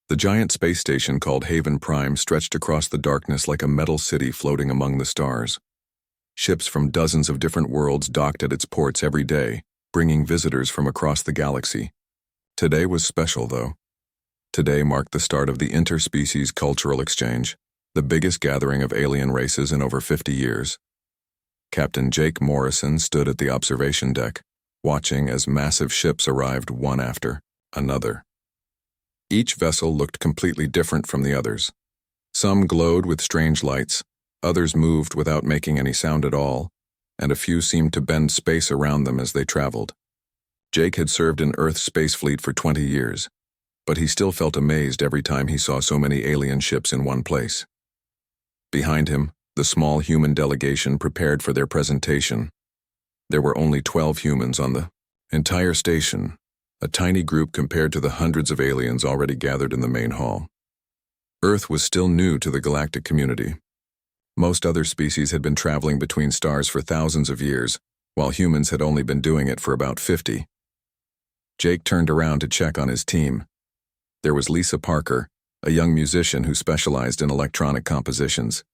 The giant space station called Haven Prime stretched across the darkness like a metal city floating among the stars. Ships from dozens of different worlds docked at its ports every day, bringing visitors from across the galaxy. Today was special, though. Today marked the start of the Interspecies Cultural Exchange, the biggest gathering of alien races in over 50 years. Captain Jake Morrison stood at the observation deck, watching as massive ships arrived one after another. Each vessel looked completely different from the others. Some glowed with strange lights, others moved without making any sound at all, and a few seemed to bend space around them as they traveled. Jake had served in Earth's space fleet for 20 years, but he still felt amazed every time he saw so many alien ships in one place. Behind him, the small human delegation prepared for their presentation. There were only 12 humans on the entire station, a tiny group compared to the hundreds of aliens already gathered in the main hall. Earth was still new to the galactic community. Most other species had been traveling between stars for thousands of years, while humans had only been doing it for about 50. Jake turned around to check on his team. There was Lisa Parker, a young musician who specialized in electronic compositions.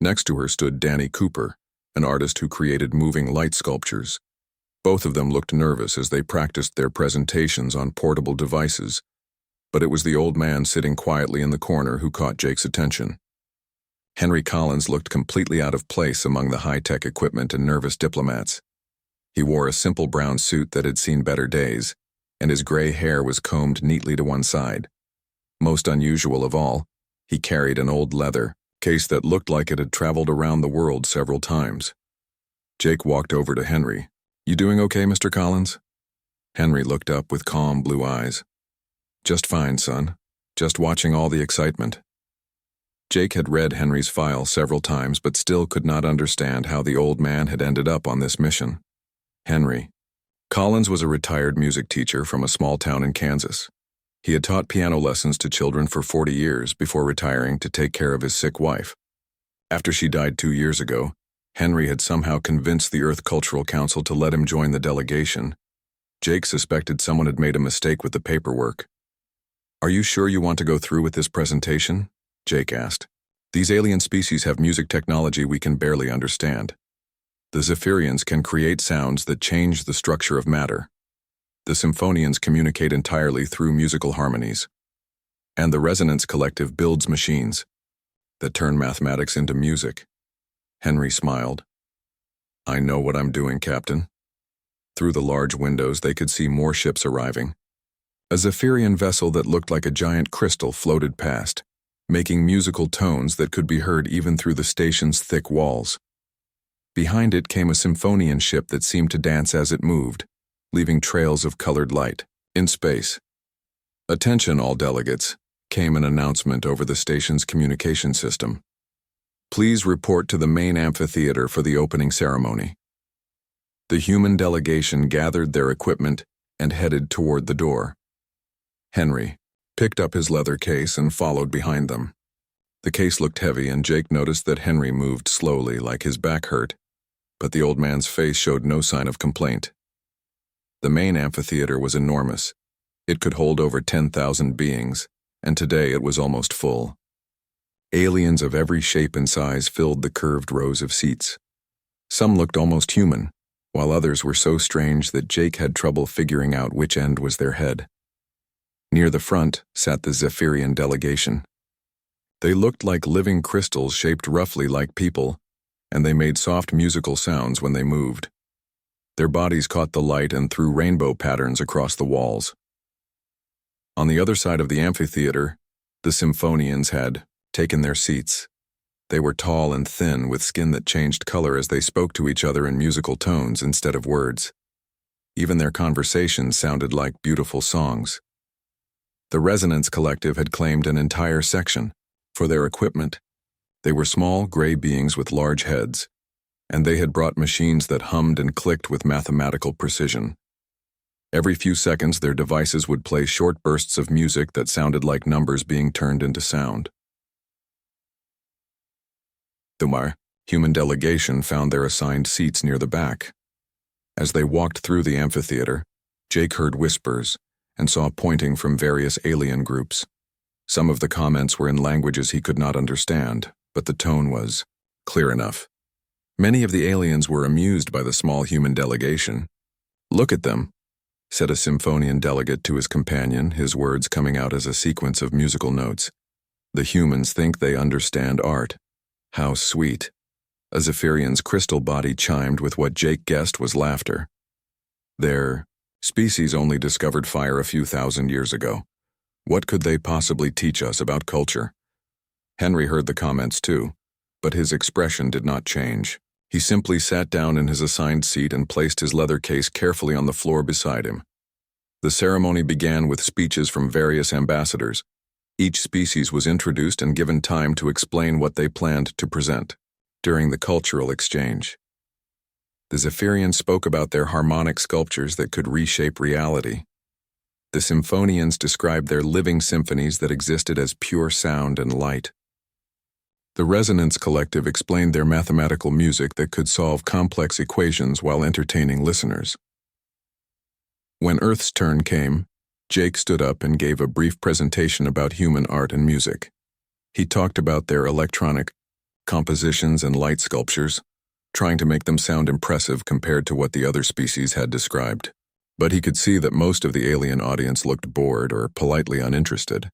Next to her stood Danny Cooper, an artist who created moving light sculptures. Both of them looked nervous as they practiced their presentations on portable devices, but it was the old man sitting quietly in the corner who caught Jake's attention. Henry Collins looked completely out of place among the high-tech equipment and nervous diplomats. He wore a simple brown suit that had seen better days, and his gray hair was combed neatly to one side. Most unusual of all, he carried an old leather case that looked like it had traveled around the world several times. Jake walked over to Henry. "You doing okay, Mr. Collins?" Henry looked up with calm blue eyes. "Just fine, son. Just watching all the excitement." Jake had read Henry's file several times but still could not understand how the old man had ended up on this mission. Henry. Collins was a retired music teacher from a small town in Kansas. He had taught piano lessons to children for 40 years before retiring to take care of his sick wife. After she died 2 years ago, Henry had somehow convinced the Earth Cultural Council to let him join the delegation. Jake suspected someone had made a mistake with the paperwork. "Are you sure you want to go through with this presentation?" Jake asked. "These alien species have music technology we can barely understand. The Zephyrians can create sounds that change the structure of matter. The Symphonians communicate entirely through musical harmonies. And the Resonance Collective builds machines that turn mathematics into music." Henry smiled. "I know what I'm doing, Captain." Through the large windows they could see more ships arriving. A Zephyrian vessel that looked like a giant crystal floated past, making musical tones that could be heard even through the station's thick walls. Behind it came a Symphonian ship that seemed to dance as it moved, leaving trails of colored light. In space. "Attention, all delegates," came an announcement over the station's communication system. "Please report to the main amphitheater for the opening ceremony." The human delegation gathered their equipment and headed toward the door. Henry picked up his leather case and followed behind them. The case looked heavy, and Jake noticed that Henry moved slowly, like his back hurt, but the old man's face showed no sign of complaint. The main amphitheater was enormous. It could hold over 10,000 beings, and today it was almost full. Aliens of every shape and size filled the curved rows of seats. Some looked almost human, while others were so strange that Jake had trouble figuring out which end was their head. Near the front sat the Zephyrian delegation. They looked like living crystals shaped roughly like people, and they made soft musical sounds when they moved. Their bodies caught the light and threw rainbow patterns across the walls. On the other side of the amphitheater, the Symphonians had taken their seats. They were tall and thin, with skin that changed color as they spoke to each other in musical tones instead of words. Even their conversations sounded like beautiful songs. The Resonance Collective had claimed an entire section for their equipment. They were small, gray beings with large heads, and they had brought machines that hummed and clicked with mathematical precision. Every few seconds, their devices would play short bursts of music that sounded like numbers being turned into sound. The human delegation found their assigned seats near the back. As they walked through the amphitheater, Jake heard whispers and saw pointing from various alien groups. Some of the comments were in languages he could not understand, but the tone was clear enough. Many of the aliens were amused by the small human delegation. "Look at them," said a Symphonian delegate to his companion, his words coming out as a sequence of musical notes. "The humans think they understand art. How sweet." A Zephyrian's crystal body chimed with what Jake guessed was laughter. Their species only discovered fire a few thousand years ago. What could they possibly teach us about culture? Henry heard the comments too, but his expression did not change. He simply sat down in his assigned seat and placed his leather case carefully on the floor beside him. The ceremony began with speeches from various ambassadors. Each species was introduced and given time to explain what they planned to present. During the cultural exchange, the Zephyrians spoke about their harmonic sculptures that could reshape reality. The Symphonians described their living symphonies that existed as pure sound and light. The Resonance Collective explained their mathematical music that could solve complex equations while entertaining listeners. When Earth's turn came, Jake stood up and gave a brief presentation about human art and music. He talked about their electronic compositions and light sculptures, trying to make them sound impressive compared to what the other species had described. But he could see that most of the alien audience looked bored or politely uninterested.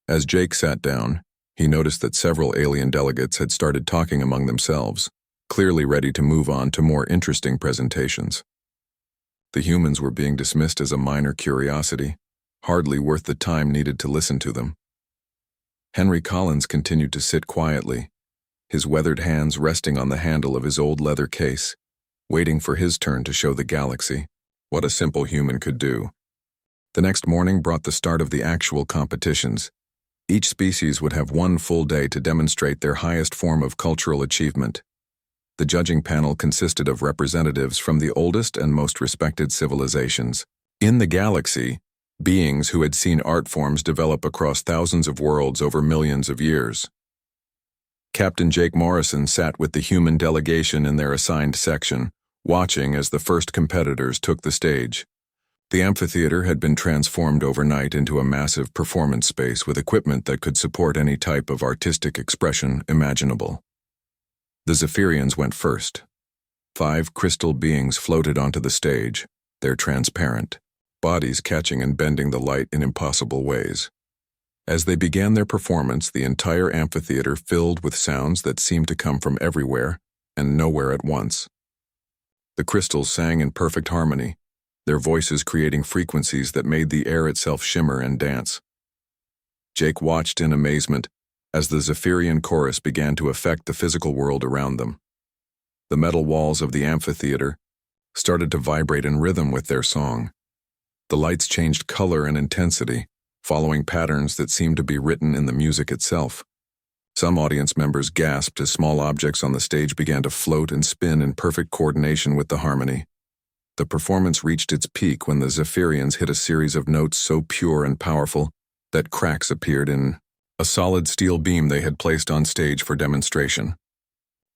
As Jake sat down, he noticed that several alien delegates had started talking among themselves, clearly ready to move on to more interesting presentations. The humans were being dismissed as a minor curiosity, hardly worth the time needed to listen to them. Henry Collins continued to sit quietly, his weathered hands resting on the handle of his old leather case, waiting for his turn to show the galaxy what a simple human could do. The next morning brought the start of the actual competitions. Each species would have one full day to demonstrate their highest form of cultural achievement. The judging panel consisted of representatives from the oldest and most respected civilizations. In the galaxy, beings who had seen art forms develop across thousands of worlds over millions of years. Captain Jake Morrison sat with the human delegation in their assigned section, watching as the first competitors took the stage. The amphitheater had been transformed overnight into a massive performance space with equipment that could support any type of artistic expression imaginable. The Zephyrians went first. 5 crystal beings floated onto the stage, their transparent bodies catching and bending the light in impossible ways. As they began their performance, the entire amphitheater filled with sounds that seemed to come from everywhere and nowhere at once. The crystals sang in perfect harmony, their voices creating frequencies that made the air itself shimmer and dance. Jake watched in amazement as the Zephyrian chorus began to affect the physical world around them. The metal walls of the amphitheater started to vibrate in rhythm with their song. The lights changed color and intensity, following patterns that seemed to be written in the music itself. Some audience members gasped as small objects on the stage began to float and spin in perfect coordination with the harmony. The performance reached its peak when the Zephyrians hit a series of notes so pure and powerful that cracks appeared in a solid steel beam they had placed on stage for demonstration.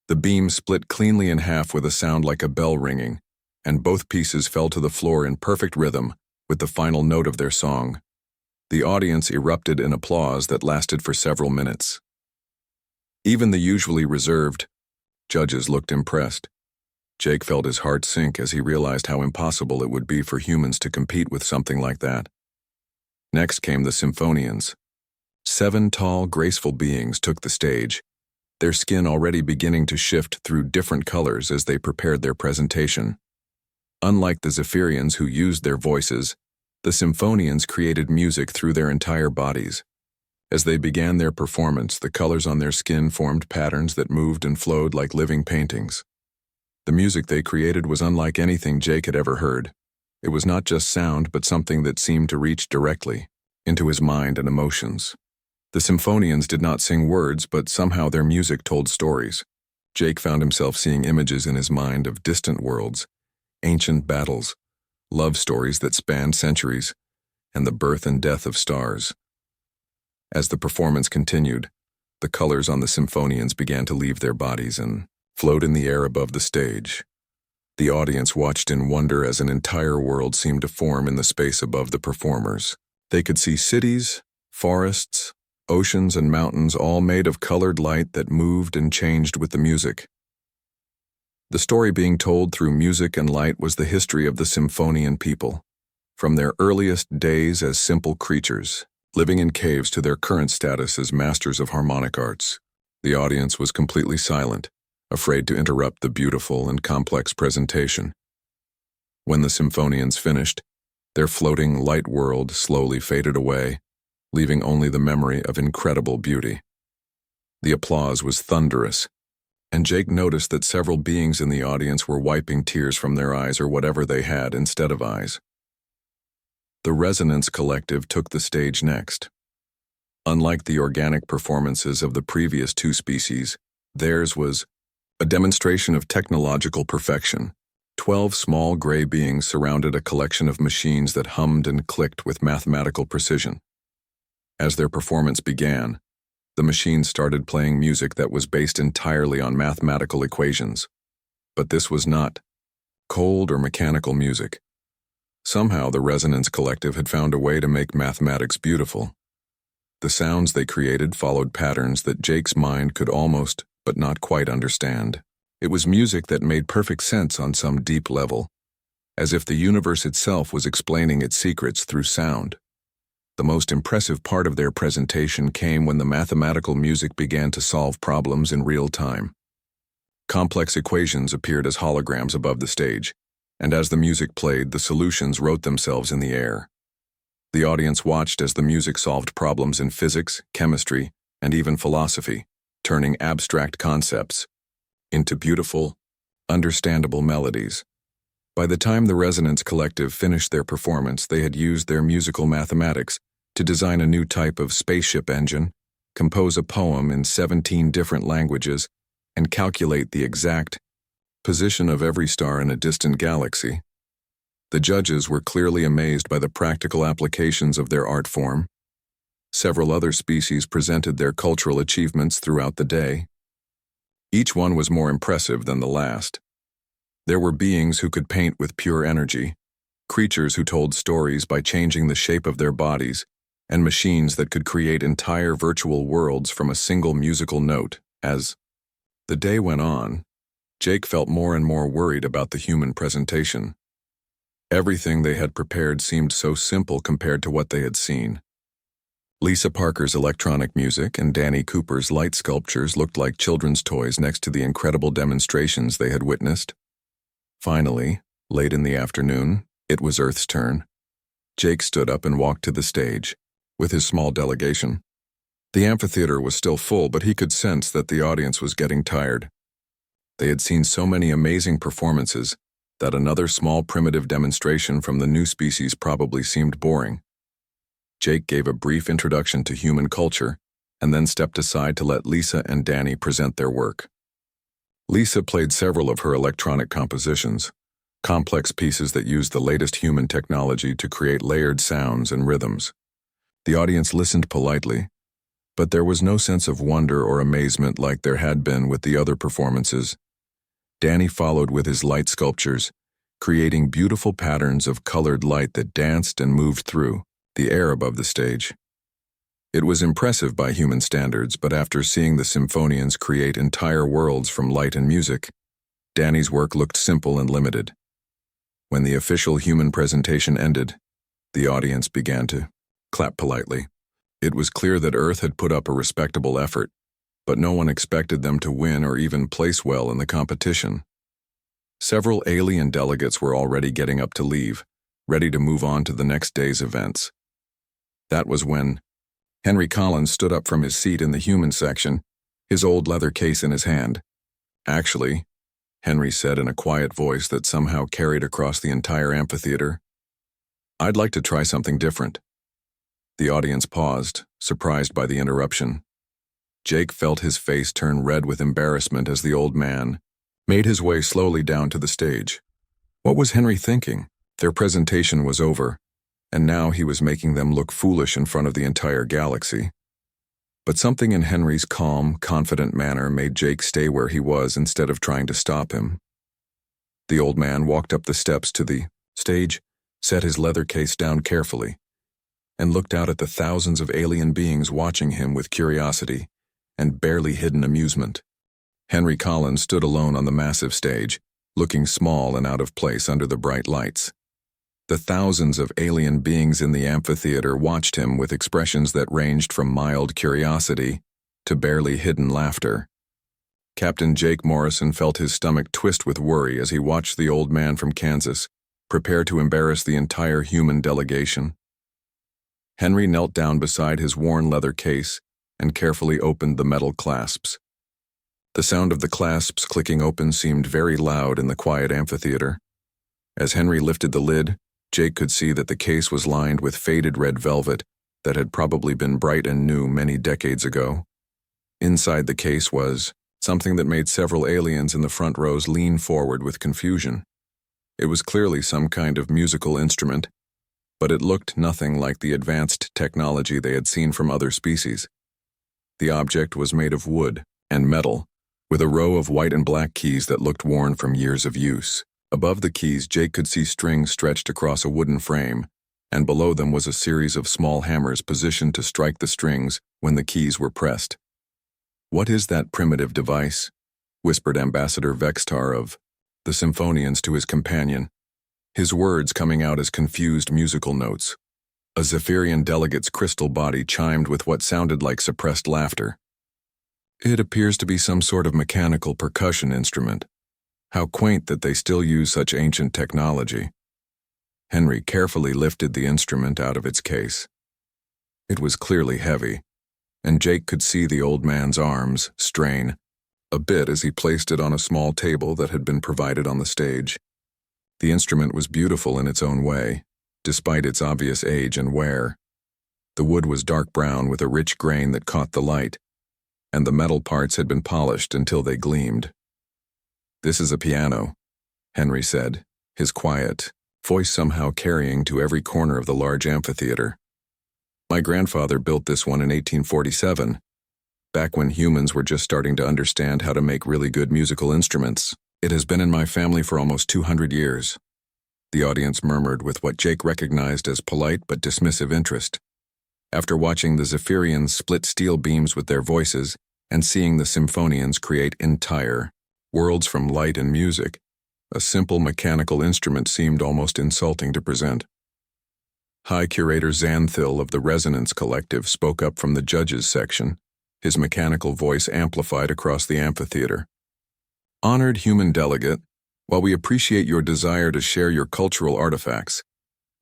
The beam split cleanly in half with a sound like a bell ringing, and both pieces fell to the floor in perfect rhythm with the final note of their song. The audience erupted in applause that lasted for several minutes. Even the usually reserved judges looked impressed. Jake felt his heart sink as he realized how impossible it would be for humans to compete with something like that. Next came the Symphonians. 7 tall, graceful beings took the stage, their skin already beginning to shift through different colors as they prepared their presentation. Unlike the Zephyrians who used their voices, the Symphonians created music through their entire bodies. As they began their performance, the colors on their skin formed patterns that moved and flowed like living paintings. The music they created was unlike anything Jake had ever heard. It was not just sound, but something that seemed to reach directly into his mind and emotions. The Symphonians did not sing words, but somehow their music told stories. Jake found himself seeing images in his mind of distant worlds, ancient battles, love stories that spanned centuries, and the birth and death of stars. As the performance continued, the colors on the Symphonians began to leave their bodies and float in the air above the stage. The audience watched in wonder as an entire world seemed to form in the space above the performers. They could see cities, forests, oceans and mountains all made of colored light that moved and changed with the music. The story being told through music and light was the history of the Symphonian people, from their earliest days as simple creatures, living in caves to their current status as masters of harmonic arts. The audience was completely silent, afraid to interrupt the beautiful and complex presentation. When the Symphonians finished, their floating light world slowly faded away, leaving only the memory of incredible beauty. The applause was thunderous, and Jake noticed that several beings in the audience were wiping tears from their eyes or whatever they had instead of eyes. The Resonance Collective took the stage next. Unlike the organic performances of the previous two species, theirs was a demonstration of technological perfection. 12 small gray beings surrounded a collection of machines that hummed and clicked with mathematical precision. As their performance began, the machines started playing music that was based entirely on mathematical equations. But this was not cold or mechanical music. Somehow the Resonance Collective had found a way to make mathematics beautiful. The sounds they created followed patterns that Jake's mind could almost, but not quite understand. It was music that made perfect sense on some deep level, as if the universe itself was explaining its secrets through sound. The most impressive part of their presentation came when the mathematical music began to solve problems in real time. Complex equations appeared as holograms above the stage, and as the music played, the solutions wrote themselves in the air. The audience watched as the music solved problems in physics, chemistry, and even philosophy, turning abstract concepts into beautiful, understandable melodies. By the time the Resonance Collective finished their performance, they had used their musical mathematics to design a new type of spaceship engine, compose a poem in 17 different languages, and calculate the exact position of every star in a distant galaxy. The judges were clearly amazed by the practical applications of their art form. Several other species presented their cultural achievements throughout the day. Each one was more impressive than the last. There were beings who could paint with pure energy, creatures who told stories by changing the shape of their bodies, and machines that could create entire virtual worlds from a single musical note. As the day went on, Jake felt more and more worried about the human presentation. Everything they had prepared seemed so simple compared to what they had seen. Lisa Parker's electronic music and Danny Cooper's light sculptures looked like children's toys next to the incredible demonstrations they had witnessed. Finally, late in the afternoon, it was Earth's turn. Jake stood up and walked to the stage, with his small delegation. The amphitheater was still full, but he could sense that the audience was getting tired. They had seen so many amazing performances that another small primitive demonstration from the new species probably seemed boring. Jake gave a brief introduction to human culture and then stepped aside to let Lisa and Danny present their work. Lisa played several of her electronic compositions, complex pieces that used the latest human technology to create layered sounds and rhythms. The audience listened politely, but there was no sense of wonder or amazement like there had been with the other performances. Danny followed with his light sculptures, creating beautiful patterns of colored light that danced and moved through the air above the stage. It was impressive by human standards, but after seeing the Symphonians create entire worlds from light and music, Danny's work looked simple and limited. When the official human presentation ended, the audience began to clap politely. It was clear that Earth had put up a respectable effort, but no one expected them to win or even place well in the competition. Several alien delegates were already getting up to leave, ready to move on to the next day's events. That was when Henry Collins stood up from his seat in the human section, his old leather case in his hand. "Actually," Henry said in a quiet voice that somehow carried across the entire amphitheater, "I'd like to try something different." The audience paused, surprised by the interruption. Jake felt his face turn red with embarrassment as the old man made his way slowly down to the stage. What was Henry thinking? Their presentation was over, and now he was making them look foolish in front of the entire galaxy. But something in Henry's calm, confident manner made Jake stay where he was instead of trying to stop him. The old man walked up the steps to the stage, set his leather case down carefully, and looked out at the thousands of alien beings watching him with curiosity and barely hidden amusement. Henry Collins stood alone on the massive stage, looking small and out of place under the bright lights. The thousands of alien beings in the amphitheater watched him with expressions that ranged from mild curiosity to barely hidden laughter. Captain Jake Morrison felt his stomach twist with worry as he watched the old man from Kansas prepare to embarrass the entire human delegation. Henry knelt down beside his worn leather case and carefully opened the metal clasps. The sound of the clasps clicking open seemed very loud in the quiet amphitheater. As Henry lifted the lid, Jake could see that the case was lined with faded red velvet that had probably been bright and new many decades ago. Inside the case was something that made several aliens in the front rows lean forward with confusion. It was clearly some kind of musical instrument, but it looked nothing like the advanced technology they had seen from other species. The object was made of wood and metal, with a row of white and black keys that looked worn from years of use. Above the keys, Jake could see strings stretched across a wooden frame, and below them was a series of small hammers positioned to strike the strings when the keys were pressed. "What is that primitive device?" whispered Ambassador Vextar of the Symphonians to his companion, his words coming out as confused musical notes. A Zephyrian delegate's crystal body chimed with what sounded like suppressed laughter. "It appears to be some sort of mechanical percussion instrument. How quaint that they still use such ancient technology." Henry carefully lifted the instrument out of its case. It was clearly heavy, and Jake could see the old man's arms strain a bit as he placed it on a small table that had been provided on the stage. The instrument was beautiful in its own way, despite its obvious age and wear. The wood was dark brown with a rich grain that caught the light, and the metal parts had been polished until they gleamed. "This is a piano," Henry said, his quiet voice somehow carrying to every corner of the large amphitheater. "My grandfather built this one in 1847, back when humans were just starting to understand how to make really good musical instruments. It has been in my family for almost 200 years. The audience murmured with what Jake recognized as polite but dismissive interest. After watching the Zephyrians split steel beams with their voices and seeing the Symphonians create entire worlds from light and music, a simple mechanical instrument seemed almost insulting to present. High Curator Xanthil of the Resonance Collective spoke up from the judges section, his mechanical voice amplified across the amphitheater. "Honored human delegate, while we appreciate your desire to share your cultural artifacts,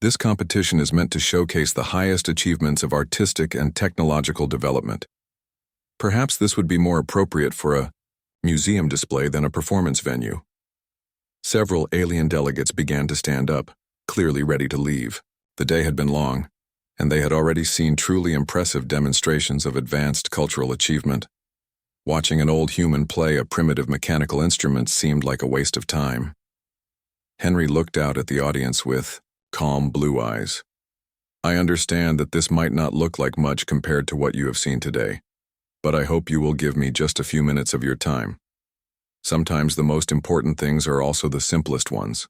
this competition is meant to showcase the highest achievements of artistic and technological development. Perhaps this would be more appropriate for a museum display than a performance venue." Several alien delegates began to stand up, clearly ready to leave. The day had been long, and they had already seen truly impressive demonstrations of advanced cultural achievement. Watching an old human play a primitive mechanical instrument seemed like a waste of time. Henry looked out at the audience with calm blue eyes. "I understand that this might not look like much compared to what you have seen today, but I hope you will give me just a few minutes of your time. Sometimes the most important things are also the simplest ones."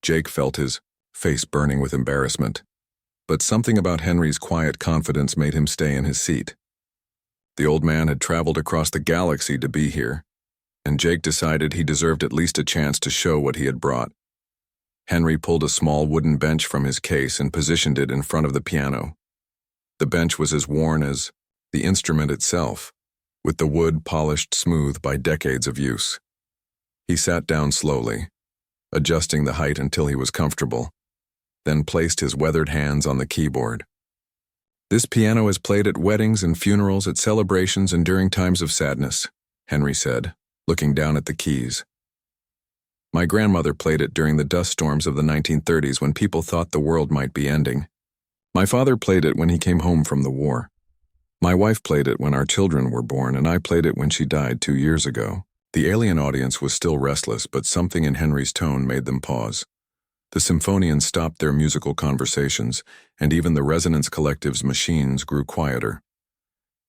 Jake felt his face burning with embarrassment, but something about Henry's quiet confidence made him stay in his seat. The old man had traveled across the galaxy to be here, and Jake decided he deserved at least a chance to show what he had brought. Henry pulled a small wooden bench from his case and positioned it in front of the piano. The bench was as worn as the instrument itself, with the wood polished smooth by decades of use. He sat down slowly, adjusting the height until he was comfortable, then placed his weathered hands on the keyboard. "This piano is played at weddings and funerals, at celebrations and during times of sadness," Henry said, looking down at the keys. "My grandmother played it during the dust storms of the 1930s when people thought the world might be ending. My father played it when he came home from the war. My wife played it when our children were born, and I played it when she died 2 years ago." The alien audience was still restless, but something in Henry's tone made them pause. The Symphonians stopped their musical conversations, and even the Resonance Collective's machines grew quieter.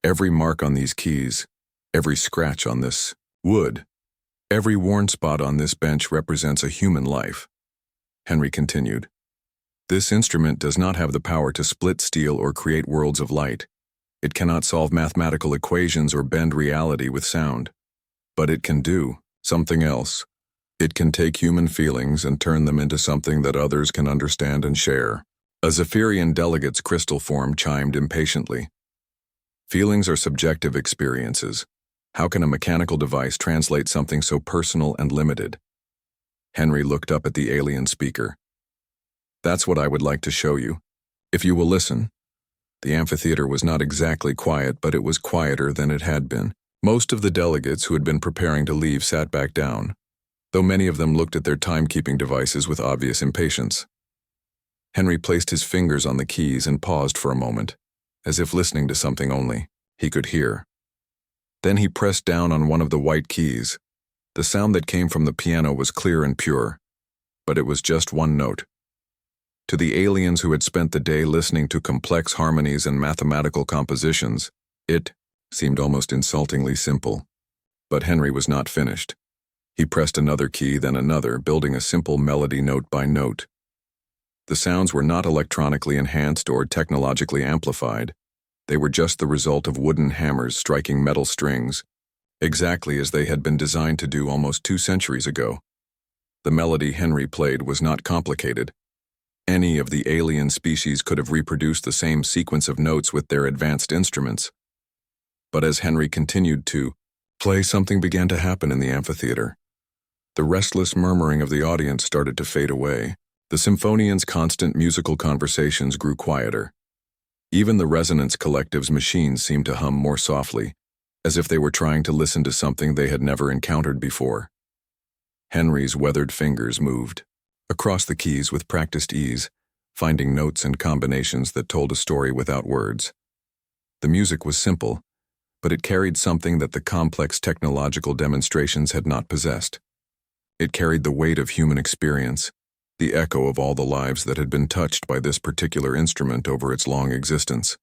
"Every mark on these keys, every scratch on this wood, every worn spot on this bench represents a human life," Henry continued. This instrument does not have the power to split steel or create worlds of light. It cannot solve mathematical equations or bend reality with sound. But it can do something else. It can take human feelings and turn them into something that others can understand and share. A Zephyrian delegate's crystal form chimed impatiently. Feelings are subjective experiences. How can a mechanical device translate something so personal and limited? Henry looked up at the alien speaker. That's what I would like to show you. If you will listen. The amphitheater was not exactly quiet, but it was quieter than it had been. Most of the delegates who had been preparing to leave sat back down, though many of them looked at their timekeeping devices with obvious impatience. Henry placed his fingers on the keys and paused for a moment, as if listening to something only he could hear. Then he pressed down on one of the white keys. The sound that came from the piano was clear and pure, but it was just one note. To the aliens who had spent the day listening to complex harmonies and mathematical compositions, it seemed almost insultingly simple. But Henry was not finished. He pressed another key, then another, building a simple melody note by note. The sounds were not electronically enhanced or technologically amplified. They were just the result of wooden hammers striking metal strings, exactly as they had been designed to do almost 2 centuries ago. The melody Henry played was not complicated. Any of the alien species could have reproduced the same sequence of notes with their advanced instruments. But as Henry continued to play, something began to happen in the amphitheater. The restless murmuring of the audience started to fade away. The symphonians' constant musical conversations grew quieter. Even the Resonance Collective's machines seemed to hum more softly, as if they were trying to listen to something they had never encountered before. Henry's weathered fingers moved across the keys with practiced ease, finding notes and combinations that told a story without words. The music was simple, but it carried something that the complex technological demonstrations had not possessed. It carried the weight of human experience, the echo of all the lives that had been touched by this particular instrument over its long existence.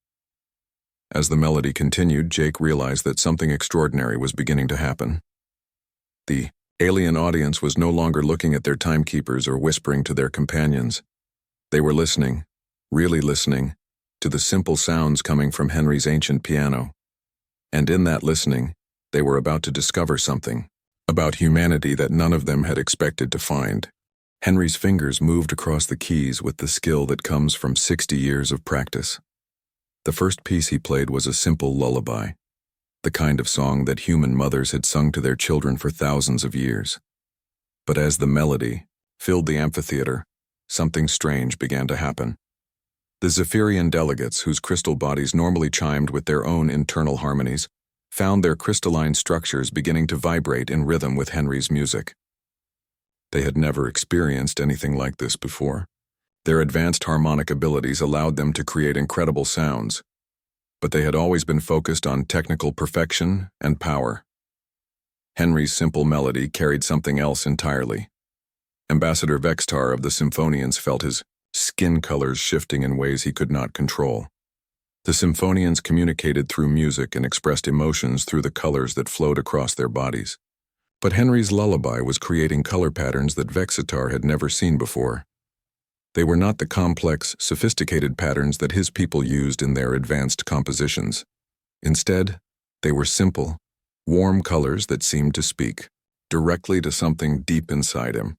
As the melody continued, Jake realized that something extraordinary was beginning to happen. The alien audience was no longer looking at their timekeepers or whispering to their companions. They were listening, really listening, to the simple sounds coming from Henry's ancient piano. And in that listening, they were about to discover something about humanity that none of them had expected to find. Henry's fingers moved across the keys with the skill that comes from 60 years of practice. The first piece he played was a simple lullaby, the kind of song that human mothers had sung to their children for thousands of years. But as the melody filled the amphitheater, something strange began to happen. The Zephyrian delegates, whose crystal bodies normally chimed with their own internal harmonies, found their crystalline structures beginning to vibrate in rhythm with Henry's music. They had never experienced anything like this before. Their advanced harmonic abilities allowed them to create incredible sounds, but they had always been focused on technical perfection and power. Henry's simple melody carried something else entirely. Ambassador Vextar of the Symphonians felt his skin colors shifting in ways he could not control. The Symphonians communicated through music and expressed emotions through the colors that flowed across their bodies. But Henry's lullaby was creating color patterns that Vexitar had never seen before. They were not the complex, sophisticated patterns that his people used in their advanced compositions. Instead, they were simple, warm colors that seemed to speak directly to something deep inside him.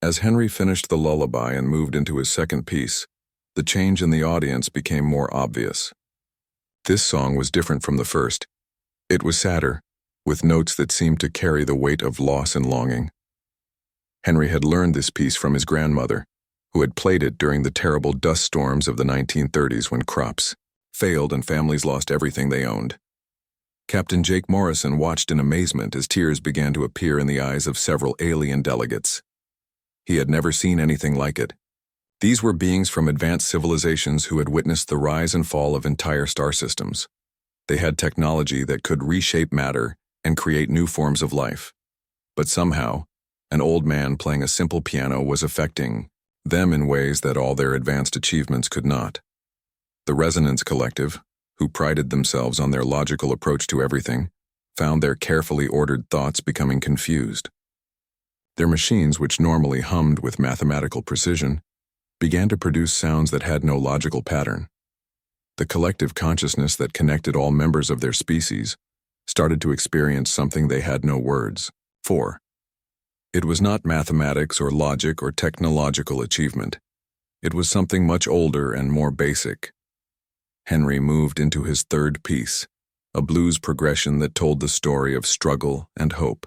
As Henry finished the lullaby and moved into his second piece, the change in the audience became more obvious. This song was different from the first. It was sadder, with notes that seemed to carry the weight of loss and longing. Henry had learned this piece from his grandmother, who had played it during the terrible dust storms of the 1930s when crops failed and families lost everything they owned. Captain Jake Morrison watched in amazement as tears began to appear in the eyes of several alien delegates. He had never seen anything like it. These were beings from advanced civilizations who had witnessed the rise and fall of entire star systems. They had technology that could reshape matter and create new forms of life. But somehow, an old man playing a simple piano was affecting them in ways that all their advanced achievements could not. The Resonance Collective, who prided themselves on their logical approach to everything, found their carefully ordered thoughts becoming confused. Their machines, which normally hummed with mathematical precision, began to produce sounds that had no logical pattern. The collective consciousness that connected all members of their species started to experience something they had no words for. It was not mathematics or logic or technological achievement. It was something much older and more basic. Henry moved into his third piece, a blues progression that told the story of struggle and hope.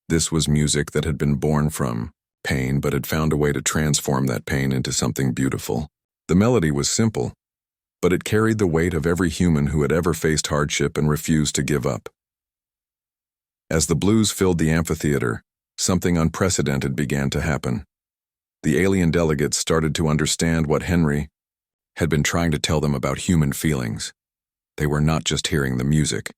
This was music that had been born from pain but had found a way to transform that pain into something beautiful. The melody was simple, but it carried the weight of every human who had ever faced hardship and refused to give up. As the blues filled the amphitheater, something unprecedented began to happen. The alien delegates started to understand what Henry had been trying to tell them about human feelings. They were not just hearing the music.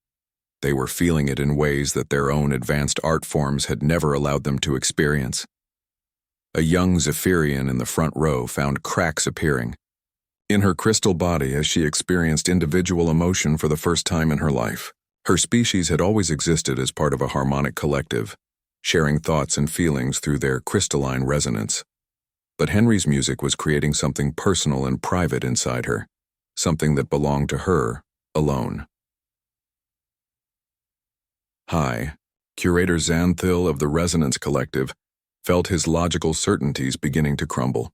They were feeling it in ways that their own advanced art forms had never allowed them to experience. A young Zephyrian in the front row found cracks appearing in her crystal body as she experienced individual emotion for the first time in her life. Her species had always existed as part of a harmonic collective, sharing thoughts and feelings through their crystalline resonance. But Henry's music was creating something personal and private inside her, something that belonged to her alone. Hi, Curator Xanthil of the Resonance Collective felt his logical certainties beginning to crumble.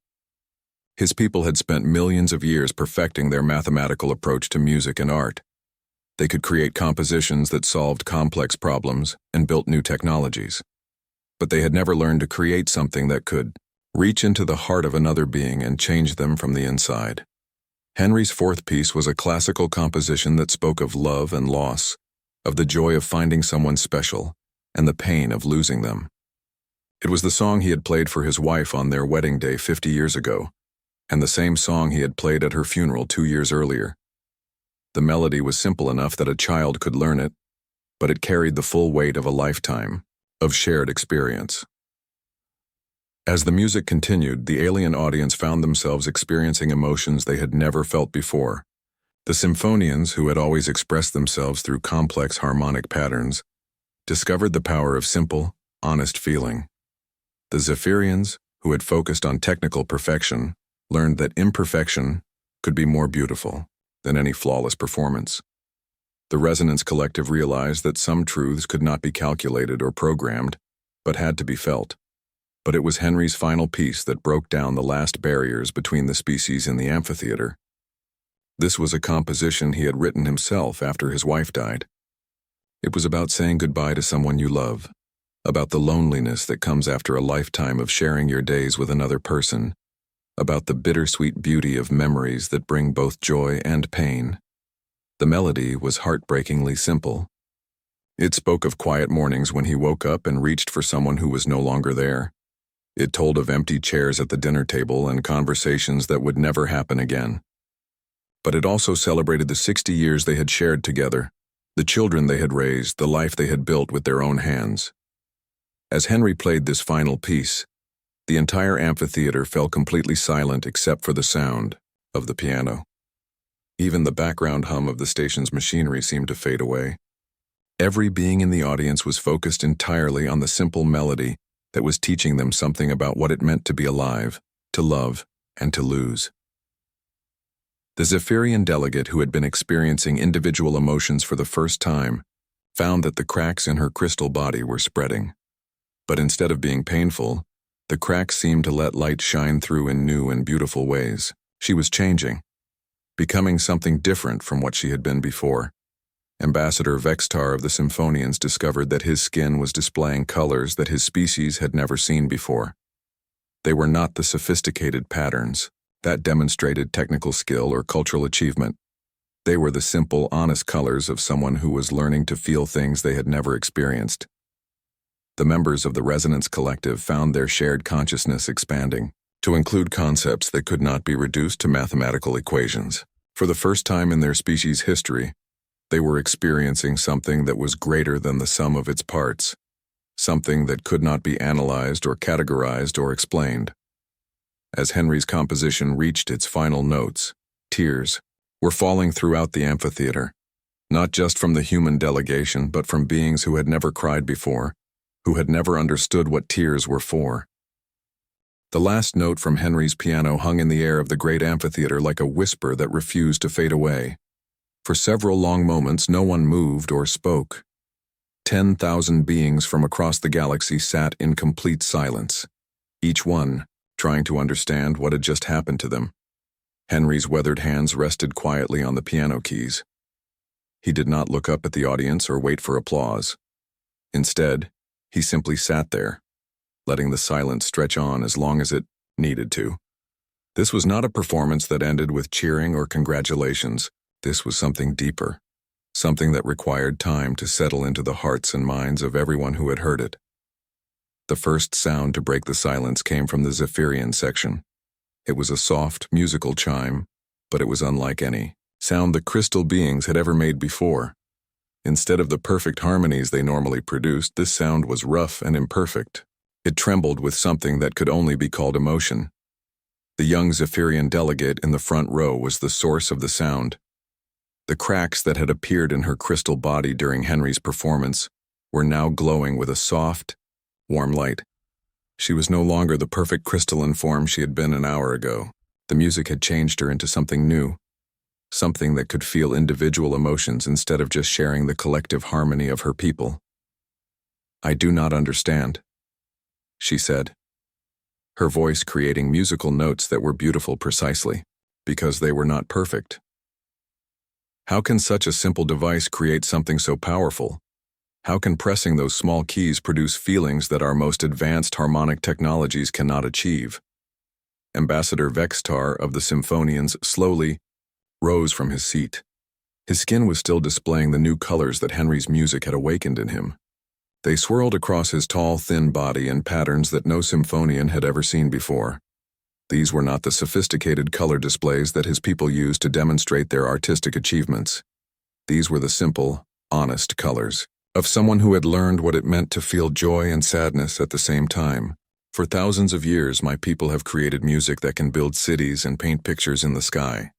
His people had spent millions of years perfecting their mathematical approach to music and art. They could create compositions that solved complex problems and built new technologies. But they had never learned to create something that could reach into the heart of another being and change them from the inside. Henry's fourth piece was a classical composition that spoke of love and loss, of the joy of finding someone special, and the pain of losing them. It was the song he had played for his wife on their wedding day 50 years ago, and the same song he had played at her funeral 2 years earlier. The melody was simple enough that a child could learn it, but it carried the full weight of a lifetime of shared experience. As the music continued, the alien audience found themselves experiencing emotions they had never felt before. The symphonians, who had always expressed themselves through complex harmonic patterns, discovered the power of simple, honest feeling. The Zephyrians, who had focused on technical perfection, learned that imperfection could be more beautiful than any flawless performance. The Resonance Collective realized that some truths could not be calculated or programmed, but had to be felt. But it was Henry's final piece that broke down the last barriers between the species in the amphitheater. This was a composition he had written himself after his wife died. It was about saying goodbye to someone you love, about the loneliness that comes after a lifetime of sharing your days with another person, about the bittersweet beauty of memories that bring both joy and pain. The melody was heartbreakingly simple. It spoke of quiet mornings when he woke up and reached for someone who was no longer there. It told of empty chairs at the dinner table and conversations that would never happen again. But it also celebrated the 60 years they had shared together, the children they had raised, the life they had built with their own hands. As Henry played this final piece, the entire amphitheater fell completely silent except for the sound of the piano. Even the background hum of the station's machinery seemed to fade away. Every being in the audience was focused entirely on the simple melody that was teaching them something about what it meant to be alive, to love, and to lose. The Zephyrian delegate, who had been experiencing individual emotions for the first time, found that the cracks in her crystal body were spreading. But instead of being painful, the cracks seemed to let light shine through in new and beautiful ways. She was changing, becoming something different from what she had been before. Ambassador Vextar of the Symphonians discovered that his skin was displaying colors that his species had never seen before. They were not the sophisticated patterns that demonstrated technical skill or cultural achievement. They were the simple, honest colors of someone who was learning to feel things they had never experienced. The members of the Resonance Collective found their shared consciousness expanding to include concepts that could not be reduced to mathematical equations. For the first time in their species' history, they were experiencing something that was greater than the sum of its parts, something that could not be analyzed or categorized or explained. As Henry's composition reached its final notes, tears were falling throughout the amphitheater, not just from the human delegation, but from beings who had never cried before, who had never understood what tears were for. The last note from Henry's piano hung in the air of the great amphitheater like a whisper that refused to fade away. For several long moments, no one moved or spoke. 10,000 beings from across the galaxy sat in complete silence, each one trying to understand what had just happened to them. Henry's weathered hands rested quietly on the piano keys. He did not look up at the audience or wait for applause. Instead, he simply sat there, letting the silence stretch on as long as it needed to. This was not a performance that ended with cheering or congratulations. This was something deeper, something that required time to settle into the hearts and minds of everyone who had heard it. The first sound to break the silence came from the Zephyrian section. It was a soft, musical chime, but it was unlike any sound the crystal beings had ever made before. Instead of the perfect harmonies they normally produced, this sound was rough and imperfect. It trembled with something that could only be called emotion. The young Zephyrian delegate in the front row was the source of the sound. The cracks that had appeared in her crystal body during Henry's performance were now glowing with a soft, warm light. She was no longer the perfect crystalline form she had been an hour ago. The music had changed her into something new, something that could feel individual emotions instead of just sharing the collective harmony of her people. "I do not understand," she said, her voice creating musical notes that were beautiful precisely because they were not perfect. How can such a simple device create something so powerful? How can pressing those small keys produce feelings that our most advanced harmonic technologies cannot achieve? Ambassador Vextar of the Symphonians slowly rose from his seat. His skin was still displaying the new colors that Henry's music had awakened in him. They swirled across his tall, thin body in patterns that no symphonian had ever seen before. These were not the sophisticated color displays that his people used to demonstrate their artistic achievements. These were the simple, honest colors of someone who had learned what it meant to feel joy and sadness at the same time. For thousands of years, my people have created music that can build cities and paint pictures in the sky,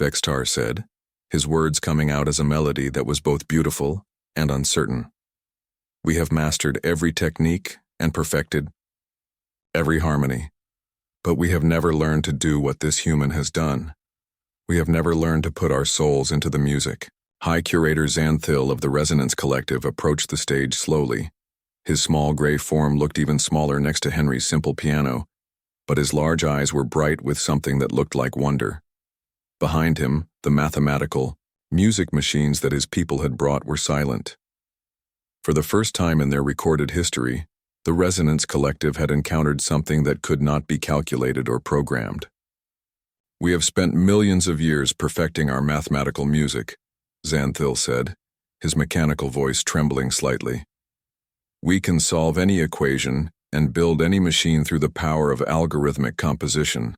Vextar said, his words coming out as a melody that was both beautiful and uncertain. We have mastered every technique and perfected every harmony, but we have never learned to do what this human has done. We have never learned to put our souls into the music. High Curator Xanthil of the Resonance Collective approached the stage slowly. His small gray form looked even smaller next to Henry's simple piano, but his large eyes were bright with something that looked like wonder. Behind him, the mathematical, music machines that his people had brought were silent. For the first time in their recorded history, the Resonance Collective had encountered something that could not be calculated or programmed. We have spent millions of years perfecting our mathematical music, Xanthil said, his mechanical voice trembling slightly. We can solve any equation and build any machine through the power of algorithmic composition.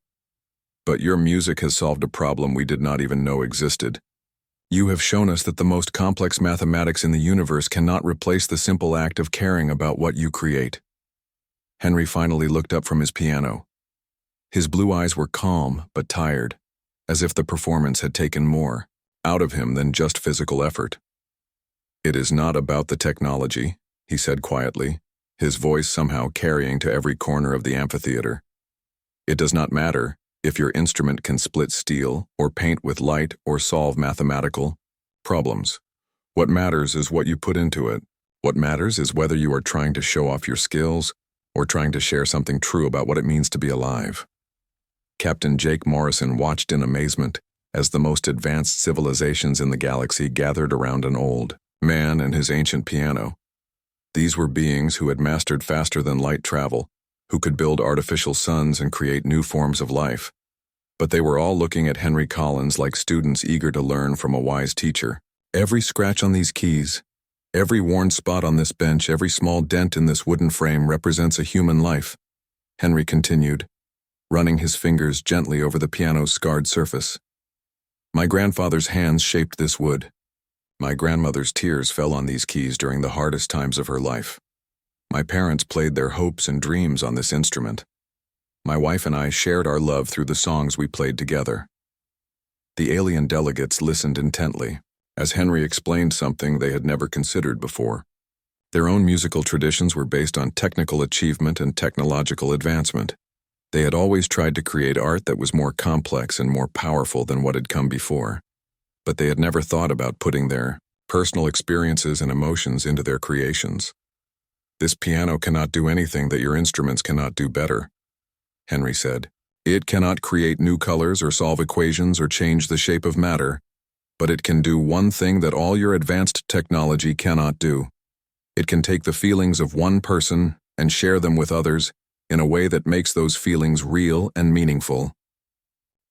But your music has solved a problem we did not even know existed. You have shown us that the most complex mathematics in the universe cannot replace the simple act of caring about what you create. Henry finally looked up from his piano. His blue eyes were calm but tired, as if the performance had taken more out of him than just physical effort. It is not about the technology, he said quietly, his voice somehow carrying to every corner of the amphitheater. It does not matter if your instrument can split steel or paint with light or solve mathematical problems. What matters is what you put into it. What matters is whether you are trying to show off your skills or trying to share something true about what it means to be alive. Captain Jake Morrison watched in amazement as the most advanced civilizations in the galaxy gathered around an old man and his ancient piano. These were beings who had mastered faster than light travel, who could build artificial suns and create new forms of life. But they were all looking at Henry Collins like students eager to learn from a wise teacher. Every scratch on these keys, every worn spot on this bench, every small dent in this wooden frame represents a human life, Henry continued, running his fingers gently over the piano's scarred surface. My grandfather's hands shaped this wood. My grandmother's tears fell on these keys during the hardest times of her life. My parents played their hopes and dreams on this instrument. My wife and I shared our love through the songs we played together. The alien delegates listened intently, as Henry explained something they had never considered before. Their own musical traditions were based on technical achievement and technological advancement. They had always tried to create art that was more complex and more powerful than what had come before, but they had never thought about putting their personal experiences and emotions into their creations. "This piano cannot do anything that your instruments cannot do better," Henry said. "It cannot create new colors or solve equations or change the shape of matter, but it can do one thing that all your advanced technology cannot do. It can take the feelings of one person and share them with others in a way that makes those feelings real and meaningful."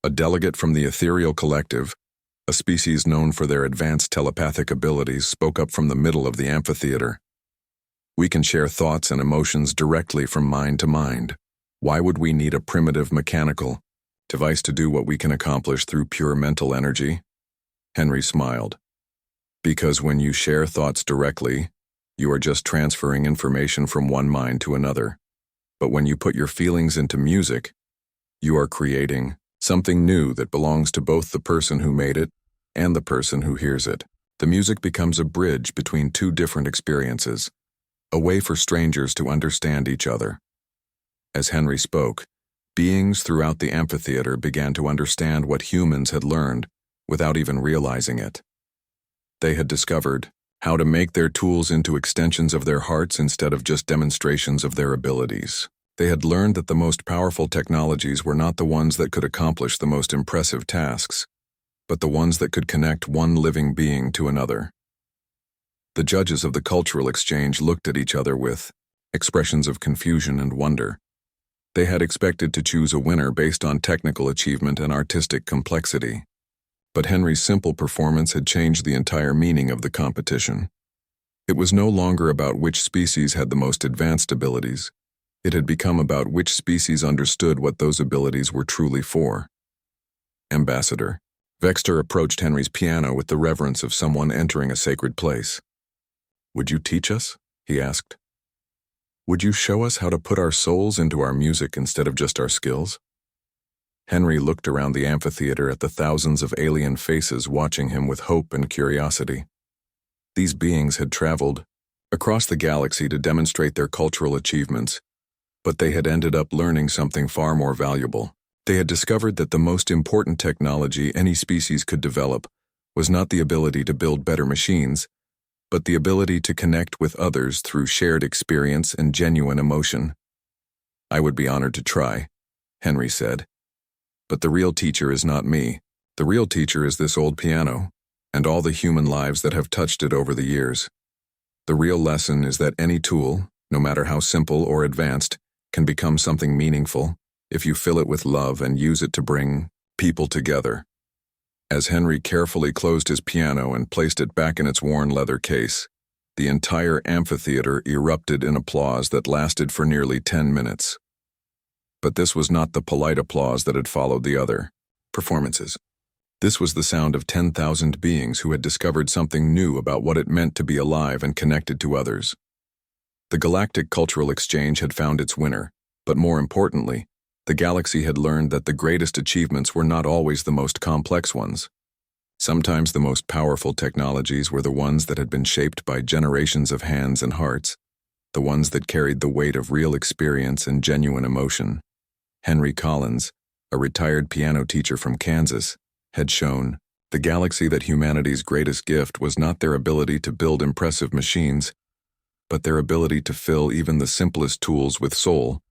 A delegate from the Ethereal Collective, a species known for their advanced telepathic abilities, spoke up from the middle of the amphitheater. "We can share thoughts and emotions directly from mind to mind. Why would we need a primitive mechanical device to do what we can accomplish through pure mental energy?" Henry smiled. "Because when you share thoughts directly, you are just transferring information from one mind to another. But when you put your feelings into music, you are creating something new that belongs to both the person who made it and the person who hears it. The music becomes a bridge between two different experiences, a way for strangers to understand each other." As Henry spoke, beings throughout the amphitheater began to understand what humans had learned without even realizing it. They had discovered how to make their tools into extensions of their hearts instead of just demonstrations of their abilities. They had learned that the most powerful technologies were not the ones that could accomplish the most impressive tasks, but the ones that could connect one living being to another. The judges of the cultural exchange looked at each other with expressions of confusion and wonder. They had expected to choose a winner based on technical achievement and artistic complexity. But Henry's simple performance had changed the entire meaning of the competition. It was no longer about which species had the most advanced abilities. It had become about which species understood what those abilities were truly for. "Ambassador." Vexter approached Henry's piano with the reverence of someone entering a sacred place. "Would you teach us?" he asked. "Would you show us how to put our souls into our music instead of just our skills?" Henry looked around the amphitheater at the thousands of alien faces watching him with hope and curiosity. These beings had traveled across the galaxy to demonstrate their cultural achievements, but they had ended up learning something far more valuable. They had discovered that the most important technology any species could develop was not the ability to build better machines, but the ability to connect with others through shared experience and genuine emotion. "I would be honored to try," Henry said. "But the real teacher is not me. The real teacher is this old piano, and all the human lives that have touched it over the years. The real lesson is that any tool, no matter how simple or advanced, can become something meaningful if you fill it with love and use it to bring people together." As Henry carefully closed his piano and placed it back in its worn leather case, the entire amphitheater erupted in applause that lasted for nearly 10 minutes. But this was not the polite applause that had followed the other performances. This was the sound of 10,000 beings who had discovered something new about what it meant to be alive and connected to others. The Galactic Cultural Exchange had found its winner, but more importantly, the galaxy had learned that the greatest achievements were not always the most complex ones. Sometimes the most powerful technologies were the ones that had been shaped by generations of hands and hearts, the ones that carried the weight of real experience and genuine emotion. Henry Collins, a retired piano teacher from Kansas, had shown the galaxy that humanity's greatest gift was not their ability to build impressive machines, but their ability to fill even the simplest tools with soul.